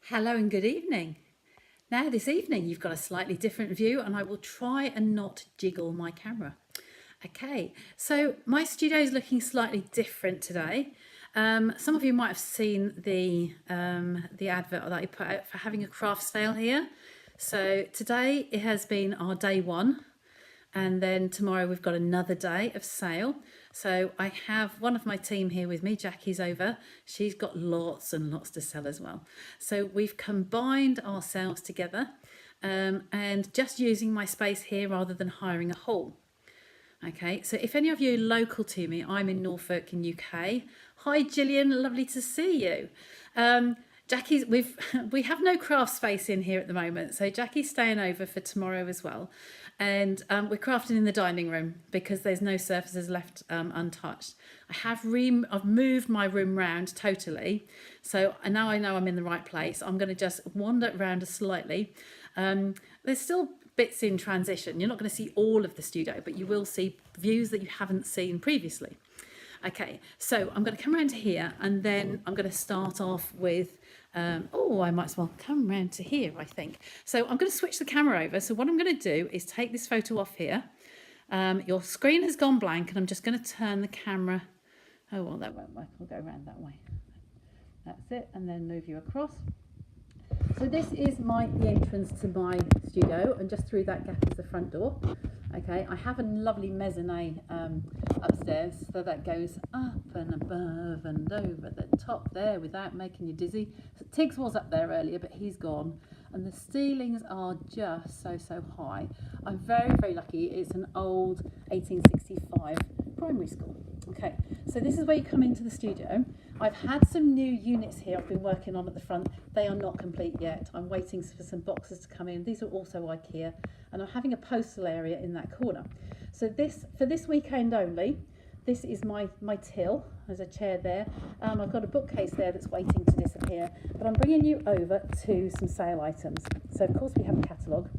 Hello and good evening. Now this evening you've got a slightly different view and I will try and not jiggle my camera. Okay, so my studio is looking slightly different today. Some of you might have seen the advert that I put out for having a craft sale here. So today it has been our day one, and then tomorrow we've got another day of sale. So I have one of my team here with me, Jackie's over. She's got lots and lots to sell as well. So we've combined ourselves together and just using my space here rather than hiring a hall. Okay, so if any of you are local to me, I'm in Norfolk in UK. Hi Gillian, lovely to see you. Jackie's, we have no craft space in here at the moment, so Jackie's staying over for tomorrow as well. And we're crafting in the dining room because there's no surfaces left untouched. I've moved my room round totally, so now I know I'm in the right place. I'm going to just wander around slightly. There's still bits in transition. You're not going to see all of the studio, but you will see views that you haven't seen previously. Okay, so I'm going to come around to here and then I'm going to start off with, I might as well come around to here, I think. So I'm going to switch the camera over. So what I'm going to do is take this photo off here. Your screen has gone blank and I'm just going to turn the camera. Oh, well, that won't work. We'll go around that way. That's it. And then move you across. So this is the entrance to my studio, and just through that gap is the front door. Okay, I have a lovely mezzanine upstairs, so that goes up and above and over the top there without making you dizzy. So Tiggs was up there earlier, but he's gone, and the ceilings are just so high. I'm very lucky. It's an old 1865 primary school. Okay, so this is where you come into the studio. I've had some new units here I've been working on at the front. They are not complete yet. I'm waiting for some boxes to come in. These are also IKEA, and I'm having a postal area in that corner. So for this weekend only, this is my till. There's a chair there. I've got a bookcase there that's waiting to disappear, but I'm bringing you over to some sale items. So of course we have a catalogue.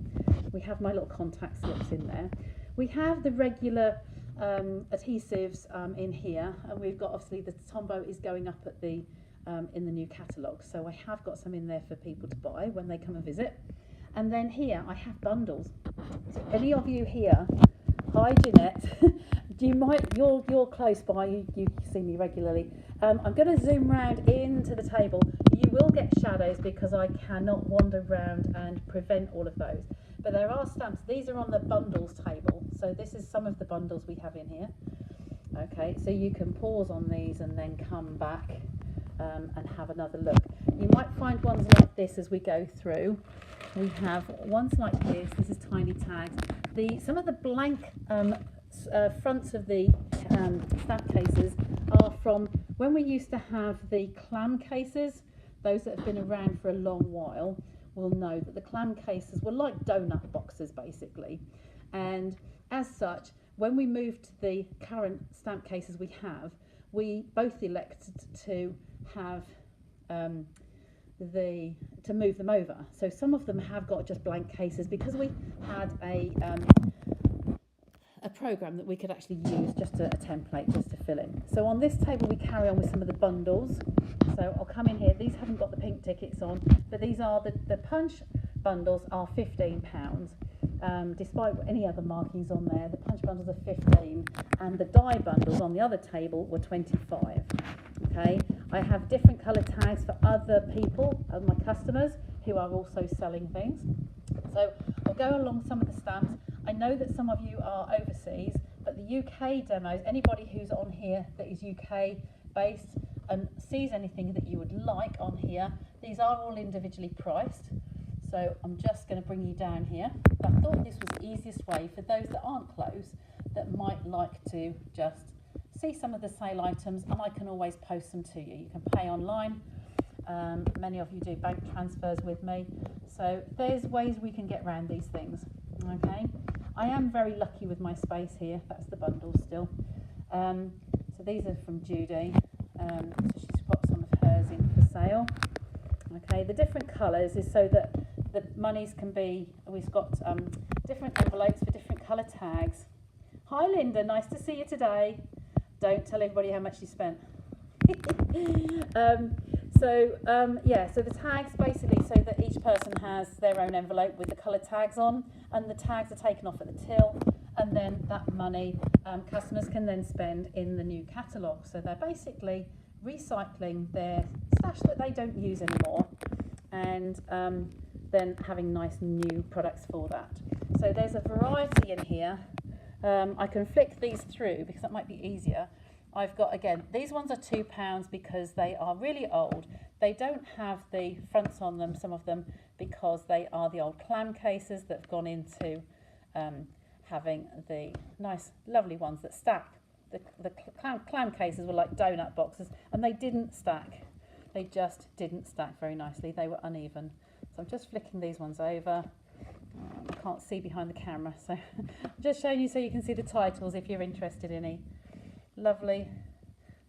We have my little contact slips in there. We have the regular adhesives in here, and we've got obviously the Tombow is going up at the in the new catalogue, so I have got some in there for people to buy when they come and visit. And then here I have bundles. So any of you here, hi Jeanette, you're close by, you see me regularly. I'm going to zoom round into the table. You will get shadows because I cannot wander round and prevent all of those. But there are stamps. These are on the bundles table. So this is some of the bundles we have in here. Okay, so you can pause on these and then come back and have another look. You might find ones like this as we go through. We have ones like this. This is tiny tags. Some of the blank fronts of the stamp cases are from when we used to have the clam cases. Those that have been around for a long while will know that the clam cases were like donut boxes basically, and as such when we moved to the current stamp cases we both elected to have to move them over. So some of them have got just blank cases because we had a program that we could actually use, just a template just to fill in. So on this table we carry on with some of the bundles. So I'll come in here. These haven't got the pink tickets on, but these are the punch bundles are £15. Despite any other markings on there, the punch bundles are 15, and the die bundles on the other table were 25. Okay, I have different colour tags for other people, my customers who are also selling things. So I'll go along some of the stamps. I know that some of you are overseas, but the UK demos, anybody who's on here that is UK based and sees anything that you would like on here, these are all individually priced. So I'm just going to bring you down here. I thought this was the easiest way for those that aren't close, that might like to just see some of the sale items, and I can always post them to you. You can pay online. Many of you do bank transfers with me. So there's ways we can get around these things. Okay, I am very lucky with my space here. That's the bundle still. So these are from Judy. So she's got some of hers in for sale. Okay, the different colours is so that the monies can be, we've got different envelopes for different colour tags. Hi Linda, nice to see you today. Don't tell everybody how much you spent. So yeah, so the tags basically so that each person has their own envelope with the coloured tags on, and the tags are taken off at the till, and then that money customers can then spend in the new catalogue. So they're basically recycling their stash that they don't use anymore, and then having nice new products for that. So there's a variety in here. I can flick these through because that might be easier. I've got, again, these ones are £2 because they are really old. They don't have the fronts on them, some of them, because they are the old clam cases that have gone into having the nice, lovely ones that stack. The clam cases were like donut boxes, and they didn't stack. They just didn't stack very nicely. They were uneven. So I'm just flicking these ones over. I can't see behind the camera, so I'm just showing you so you can see the titles if you're interested in any. Lovely,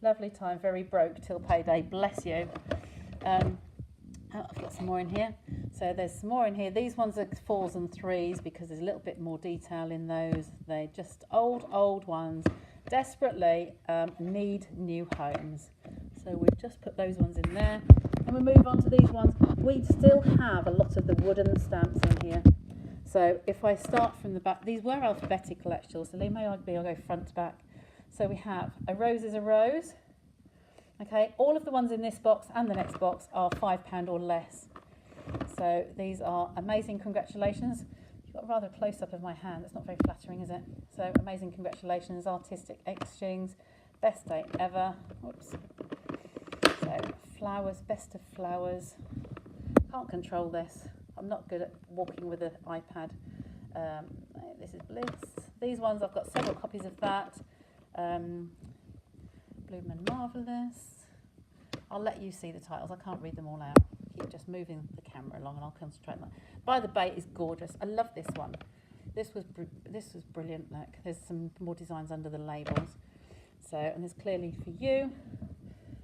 lovely time. Very broke till payday. Bless you. I've got some more in here. So there's some more in here. These ones are 4s and 3s because there's a little bit more detail in those. They're just old ones. Desperately need new homes. So we've just put those ones in there. And we move on to these ones. We still have a lot of the wooden stamps in here. So if I start from the back, these were alphabetical actually, so they may be, I'll go front to back. So we have a rose is a rose. Okay, all of the ones in this box and the next box are £5 or less. So these are amazing congratulations. You've got a rather close up of my hand, that's not very flattering, is it? So amazing congratulations, artistic exchange, best day ever. Whoops. So flowers, best of flowers. Can't control this. I'm not good at walking with an iPad. This is bliss. These ones, I've got several copies of that. Bloom and Marvellous. I'll let you see the titles. I can't read them all out. Keep just moving the camera along and I'll concentrate on that. By the Bay is gorgeous. I love this one. This was brilliant. Look, there's some more designs under the labels. So, and there's clearly for you.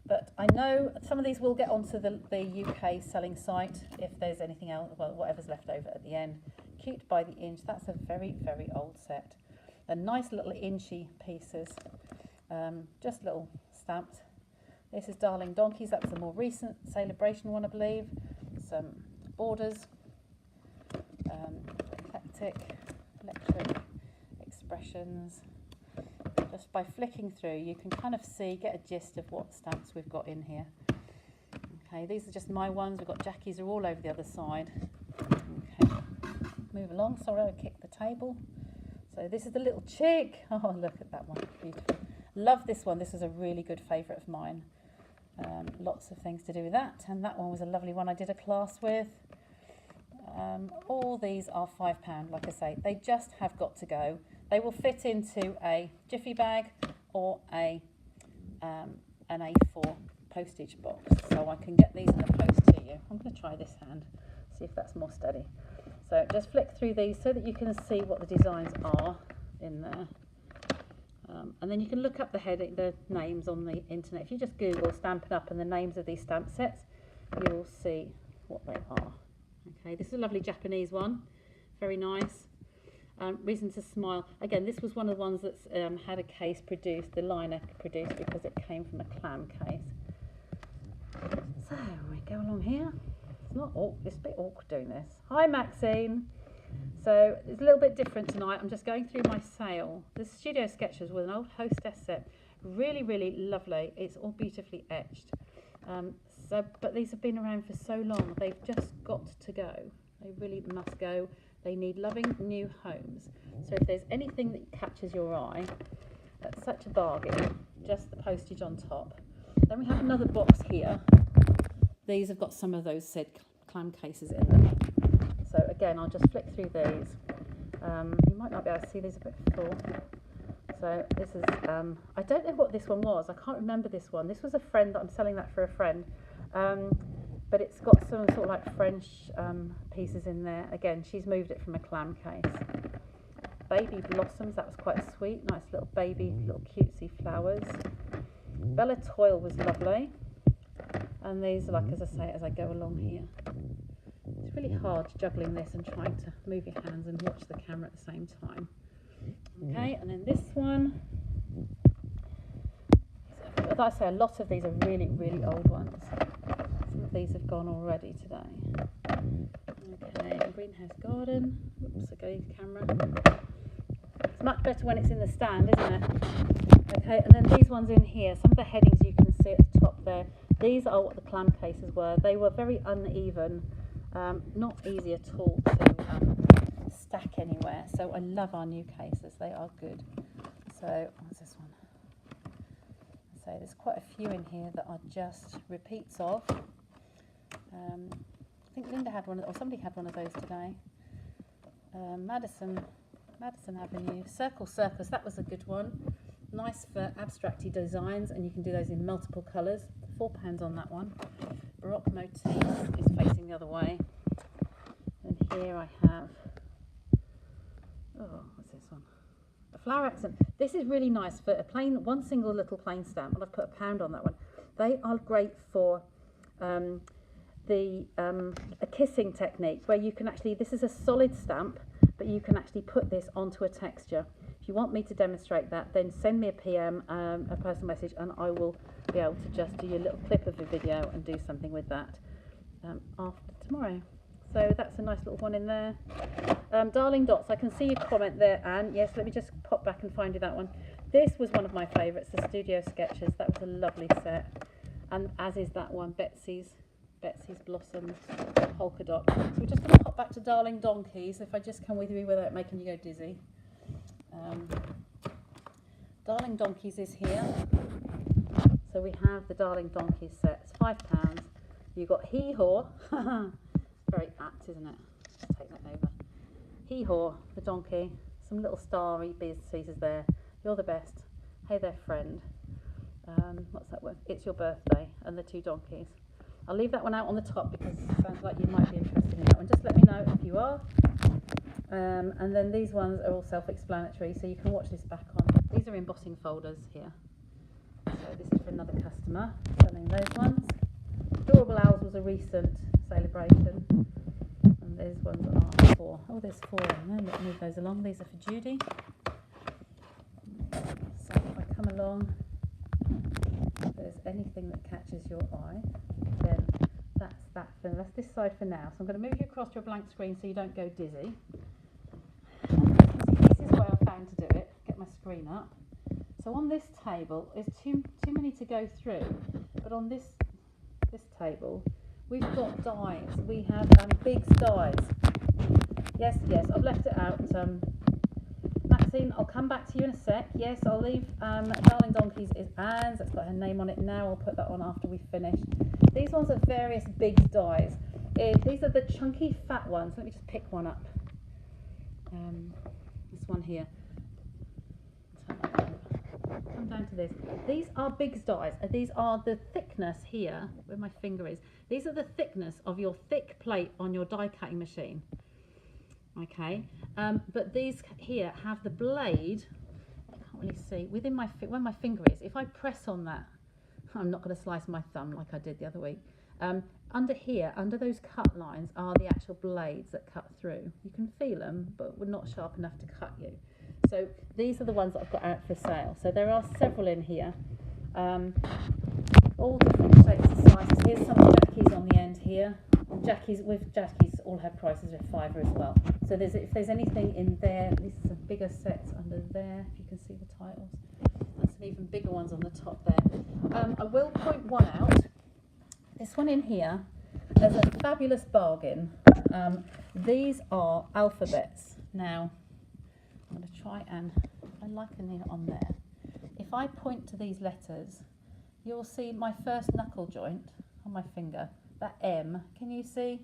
But I know some of these will get onto the UK selling site if there's anything else, well, whatever's left over at the end. Cute by the inch. That's a very, very old set. A nice little inchy pieces. Just little stamps. This is Darling Donkeys. That was a more recent celebration one, I believe. Some borders. Eclectic, electric expressions. Just by flicking through, you can kind of see, get a gist of what stamps we've got in here. Okay, these are just my ones. We've got Jackie's are all over the other side. Okay, move along. Sorry, I kicked the table. So this is the little chick. Oh, look at that one. Beautiful. Love this one. This is a really good favourite of mine. Lots of things to do with that. And that one was a lovely one I did a class with. All these are £5, like I say. They just have got to go. They will fit into a jiffy bag or an A4 postage box. So I can get these in the post to you. I'm going to try this hand, see if that's more steady. So just flick through these so that you can see what the designs are in there. And then you can look up the names on the internet. If you just Google Stampin' Up and the names of these stamp sets, you will see what they are. Okay, this is a lovely Japanese one. Very nice. Reason to Smile. Again, this was one of the ones that's had a case produced, the liner produced, because it came from a clam case. So we go along here. It's a bit awkward doing this. Hi Maxine. So it's a little bit different tonight. I'm just going through my sale. The Studio Sketches with an old hostess set. Really, really lovely. It's all beautifully etched. But these have been around for so long. They've just got to go. They really must go. They need loving new homes. So if there's anything that catches your eye, that's such a bargain. Just the postage on top. Then we have another box here. These have got some of those said clam cases in them. So again, I'll just flick through these. You might not be able to see these a bit full. So this is, I don't know what this one was. I can't remember this one. This was a friend that I'm selling that for a friend. But it's got some sort of like French pieces in there. Again, she's moved it from a clam case. Baby Blossoms, that was quite sweet. Nice little baby, little cutesy flowers. Bella Toil was lovely. And these are like, as I say, as I go along here. It's really hard juggling this and trying to move your hands and watch the camera at the same time. Okay, and then this one. As I say, a lot of these are really, really old ones. of these have gone already today. Okay, greenhouse garden. Oops, I go to camera. It's much better when it's in the stand, isn't it? Okay, and then these ones in here, some of the headings you can see at the top there. These are what the clam cases were. They were very uneven, not easy at all to stack anywhere. So I love our new cases, they are good. So, what's this one? So there's quite a few in here that are just repeats of. I think Linda had one, or somebody had one of those today. Madison Avenue, Circle Circus, that was a good one. Nice for abstracty designs, and you can do those in multiple colours. £4 on that one. Baroque motif is facing the other way. And here I have, oh, what's this one? A flower accent. This is really nice for a plain, one single little plain stamp, and I've put £1 on that one. They are great for a kissing technique, where you can actually, this is a solid stamp, but you can actually put this onto a texture. If you want me to demonstrate that, then send me a PM, a personal message, and I will be able to just do a little clip of a video and do something with that after tomorrow. So that's a nice little one in there. Darling Dots, I can see your comment there, Anne. Yes, let me just pop back and find you that one. This was one of my favourites, the Studio Sketches. That was a lovely set, and as is that one, Betsy's Blossoms Polka Dot. So we're just going to pop back to Darling Donkeys, if I just come with you without making you go dizzy. Darling Donkeys is here. So we have the Darling Donkeys set. It's £5. You've got Hee Haw. Very apt, isn't it? Let's take that over. Hee Haw, the donkey. Some little starry pieces there. You're the best. Hey there, friend. What's that word? It's your birthday. And the two donkeys. I'll leave that one out on the top because it sounds like you might be interested in that one. Just let me know if you are. And then these ones are all self-explanatory, so you can watch this back on. These are embossing folders here. So this is for another customer selling those ones. Adorable Owls was a recent celebration. And these ones are for, oh, there's 4 in there. Let me move those along. These are for Judy. So if I come along, if there's anything that catches your eye, then that's this side for now. So I'm going to move you across to a blank screen so you don't go dizzy. This is where I found to do it. Get my screen up. So on this table, there's too many to go through, but on this table, we've got dies. We have big dies. Yes, I've left it out. Maxine, I'll come back to you in a sec. Yes, I'll leave Darling Donkeys is Anne's. That's got her name on it now. I'll put that on after we've finished. These ones are various big dies. These are the chunky fat ones. Let me just pick one up. This one here. Come down to this. These are big dies. These are the thickness here, where my finger is. These are the thickness of your thick plate on your die cutting machine. Okay, but these here have the blade. I can't really see within my where my finger is. If I press on that, I'm not going to slice my thumb like I did the other week. Under here, under those cut lines, are the actual blades that cut through. You can feel them, but we're not sharp enough to cut you. So these are the ones that I've got out for sale. So there are several in here, all different shapes and sizes. Here's some Jackies on the end here. And Jackies all have prices of £5 as well. So if there's anything in there, these are some bigger sets under there. If you can see the titles, and some even bigger ones on the top there. I will point one out. This one in here is a fabulous bargain. These are alphabets. Now, I'm going to try and I liken it on there. If I point to these letters, you'll see my first knuckle joint on my finger, that M. Can you see?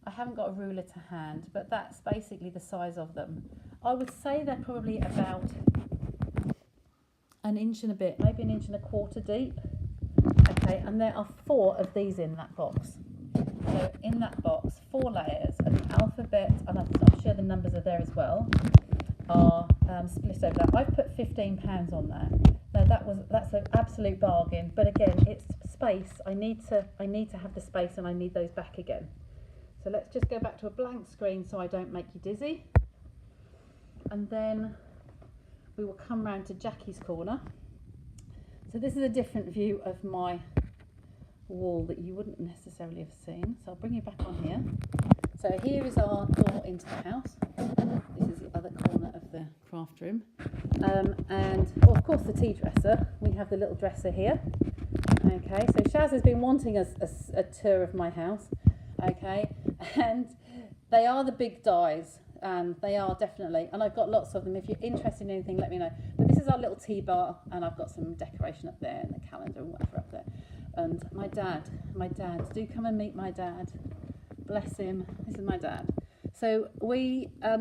I haven't got a ruler to hand, but that's basically the size of them. I would say they're probably about an inch and a bit, maybe an inch and a quarter deep. Okay, and there are 4 of these in that box. So in that box, 4 layers of the alphabet, and I'm sure the numbers are there as well, are split over that. I've put £15 on there. Now that's an absolute bargain, but again, it's space. I need to have the space, and I need those back again. So let's just go back to a blank screen so I don't make you dizzy, and then we will come round to Jackie's corner. So this is a different view of my wall that you wouldn't necessarily have seen. So I'll bring you back on here. So here is our door into the house. This is the other corner of the craft room. And well, of course the tea dresser. We have the little dresser here. Okay, so Shaz has been wanting a tour of my house. Okay, and they are the big dies. They are definitely, and I've got lots of them. If you're interested in anything, let me know. But this is our little tea bar, and I've got some decoration up there and the calendar and whatever up there. And my dad, do come and meet my dad. Bless him. This is my dad. So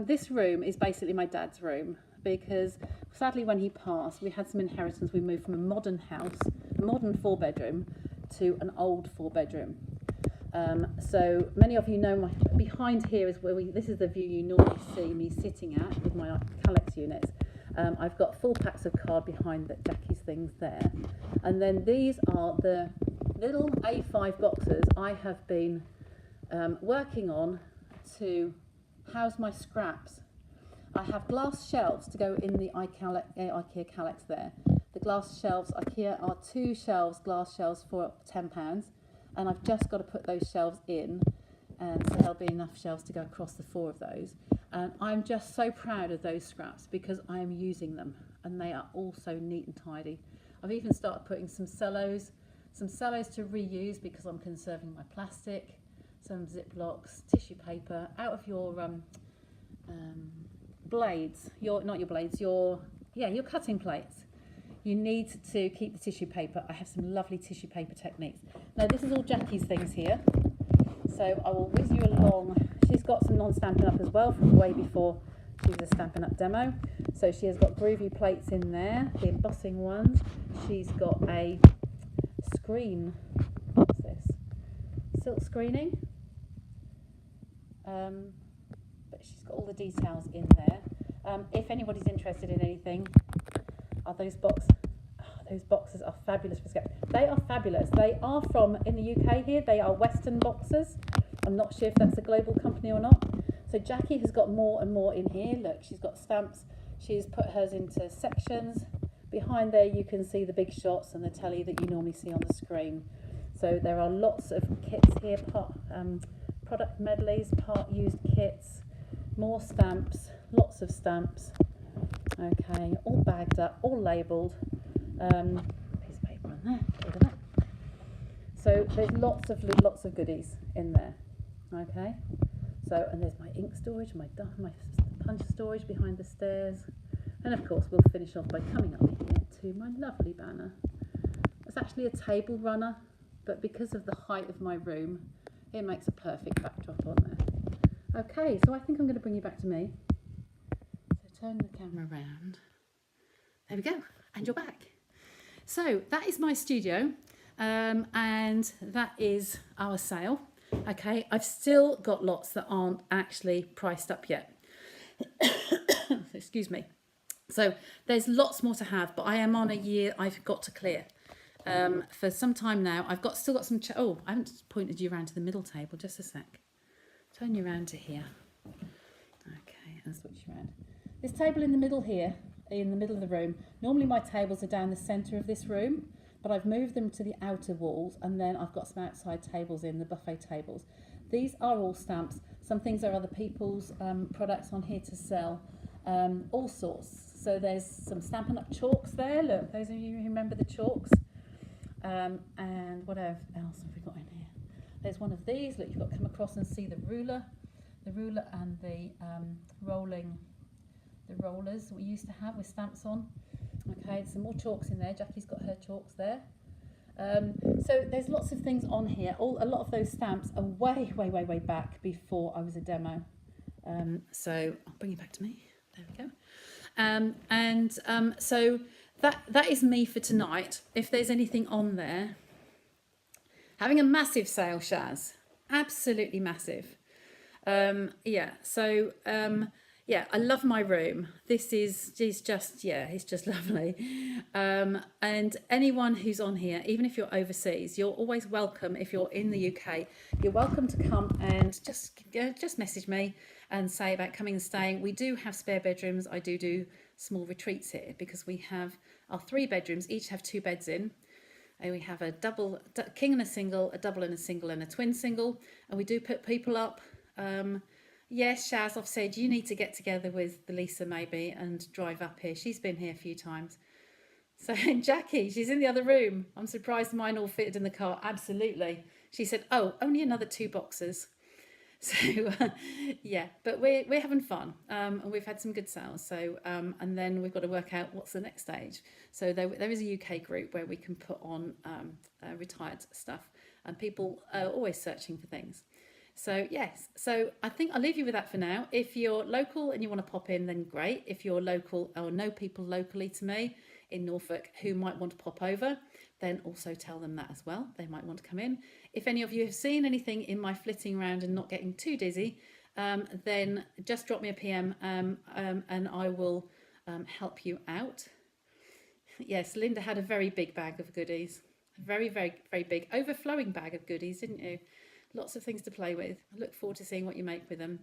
this room is basically my dad's room, because sadly when he passed, we had some inheritance. We moved from a modern house, a modern 4-bedroom, to an old 4-bedroom. So many of you know behind here is where this is the view you normally see me sitting at with my Calyx units. I've got full packs of card behind Jackie's things there. And then these are the little A5 boxes I have been working on to house my scraps. I have glass shelves to go in the IKEA Calyx there. The glass shelves, IKEA are 2 shelves, glass shelves for £10. And I've just got to put those shelves in, and so there'll be enough shelves to go across the 4 of those. And I'm just so proud of those scraps because I am using them, and they are all so neat and tidy. I've even started putting some cellos to reuse because I'm conserving my plastic, some Ziplocs, tissue paper, out of your blades, your cutting plates. You need to keep the tissue paper. I have some lovely tissue paper techniques. Now this is all Jackie's things here. So I will whiz you along. She's got some non-Stampin' Up as well from way before she was a Stampin' Up demo. So she has got groovy plates in there, the embossing ones. She's got a screen. What's this? Silk screening. But she's got all the details in there. If anybody's interested in anything, those boxes are fabulous for scraps. They are fabulous. They are from, in the UK here, they are Western boxes. I'm not sure if that's a global company or not. So Jackie has got more and more in here. Look, she's got stamps. She's put hers into sections. Behind there you can see the big shots and the telly that you normally see on the screen. So there are lots of kits here, product medleys, part used kits, more stamps, lots of stamps. Okay, all bagged up, all labelled. Piece of paper on there. Look at that. So there's lots of goodies in there. Okay. So, and there's my ink storage, my punch storage behind the stairs, and of course we'll finish off by coming up here to my lovely banner. It's actually a table runner, but because of the height of my room, it makes a perfect backdrop on there. Okay, so I think I'm going to bring you back to me. Turn the camera around. There we go, and you're back. So that is my studio, and that is our sale. Okay, I've still got lots that aren't actually priced up yet. Excuse me. So there's lots more to have, but I am on a year I've got to clear. For some time now, still got some. I haven't pointed you around to the middle table. Just a sec. Turn you around to here. Okay, and switch you around. This table in the middle here, in the middle of the room, normally my tables are down the centre of this room, but I've moved them to the outer walls, and then I've got some outside tables in, the buffet tables. These are all stamps. Some things are other people's products on here to sell, all sorts. So there's some Stampin' Up chalks there, look, those of you who remember the chalks. And what else have we got in here? There's one of these, look, you've got to come across and see the ruler and the rollers that we used to have with stamps on. Okay, some more chalks in there. Jackie's got her chalks there. So there's lots of things on here. A lot of those stamps are way back before I was a demo. So I'll bring you back to me. There we go. So that is me for tonight. If there's anything on there, having a massive sale, Shaz, absolutely massive. Yeah, I love my room. This is just, it's just lovely. And anyone who's on here, even if you're overseas, you're always welcome. If you're in the UK, you're welcome to come and just message me and say about coming and staying. We do have spare bedrooms. I do small retreats here because we have our 3 bedrooms, each have 2 beds in. And we have a double, king and a single, a double and a single, and a twin single. And we do put people up. Yes, Shaz, I've said you need to get together with Lisa maybe and drive up here. She's been here a few times. So Jackie, she's in the other room. I'm surprised mine all fitted in the car. Absolutely. She said, oh, only another 2 boxes. So yeah, but we're having fun, and we've had some good sales. So and then we've got to work out what's the next stage. So there is a UK group where we can put on retired stuff, and people are always searching for things. So yes, so I think I'll leave you with that for now. If you're local and you want to pop in, then great. If you're local or know people locally to me in Norfolk who might want to pop over, then also tell them that as well. They might want to come in. If any of you have seen anything in my flitting around and not getting too dizzy, then just drop me a PM and I will help you out. Yes, Linda had a very big bag of goodies. Very, very, very big, overflowing bag of goodies, didn't you? Lots of things to play with. I look forward to seeing what you make with them.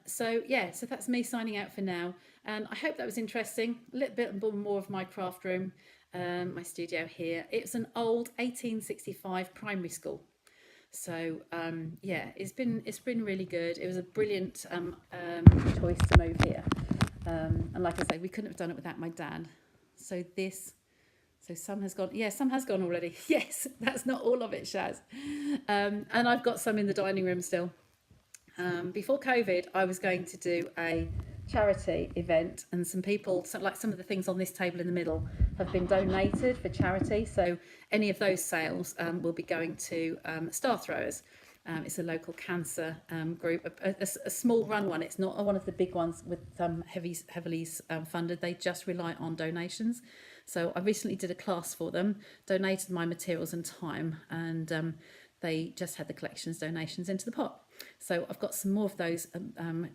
So yeah, so that's me signing out for now. And I hope that was interesting. A little bit more of my craft room, my studio here. It's an old 1865 primary school. So yeah, it's been really good. It was a brilliant choice to move here. And like I say, we couldn't have done it without my dad. So some has gone. Yeah, some has gone already. Yes, that's not all of it, Shaz. And I've got some in the dining room still. Before COVID, I was going to do a charity event, and some people, like some of the things on this table in the middle, have been donated for charity. So any of those sales will be going to Star Throwers. It's a local cancer group, a small run one. It's not one of the big ones with heavily funded. They just rely on donations. So I recently did a class for them, donated my materials and time, and they just had the collections donations into the pot. So I've got some more of those,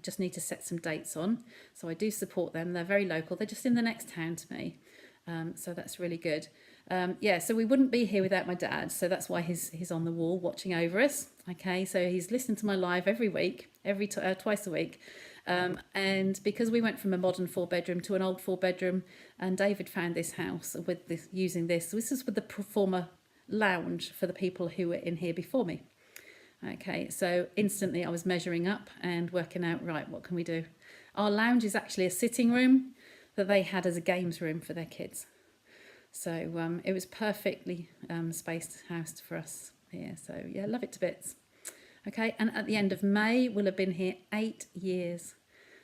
just need to set some dates on. So I do support them. They're very local. They're just in the next town to me. So that's really good. Yeah, so we wouldn't be here without my dad. So that's why he's on the wall watching over us. Okay, so he's listening to my live every week, twice a week. And because we went from a modern 4-bedroom to an old 4-bedroom, and David found this house with this, using this. So this is with the former lounge for the people who were in here before me. Okay, so instantly I was measuring up and working out, right, what can we do? Our lounge is actually a sitting room that they had as a games room for their kids. So it was perfectly spaced house for us here. So yeah, love it to bits. Okay, and at the end of May, we'll have been here 8 years.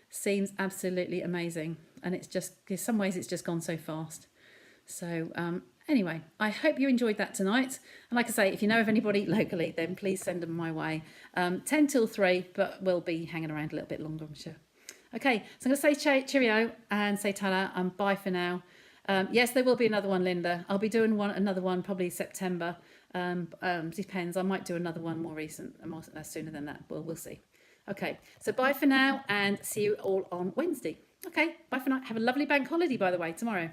Seems absolutely amazing. And it's just, in some ways, it's just gone so fast. So anyway, I hope you enjoyed that tonight. And like I say, if you know of anybody locally, then please send them my way. 10 till 3, but we'll be hanging around a little bit longer, I'm sure. Okay, so I'm going to say cheerio and say ta-da and bye for now. Yes, there will be another one, Linda. I'll be doing another one probably September. Depends. I might do another one more recent, sooner than that. We'll see. Okay, so bye for now and see you all on Wednesday. Okay, bye for now. Have a lovely bank holiday, by the way, tomorrow.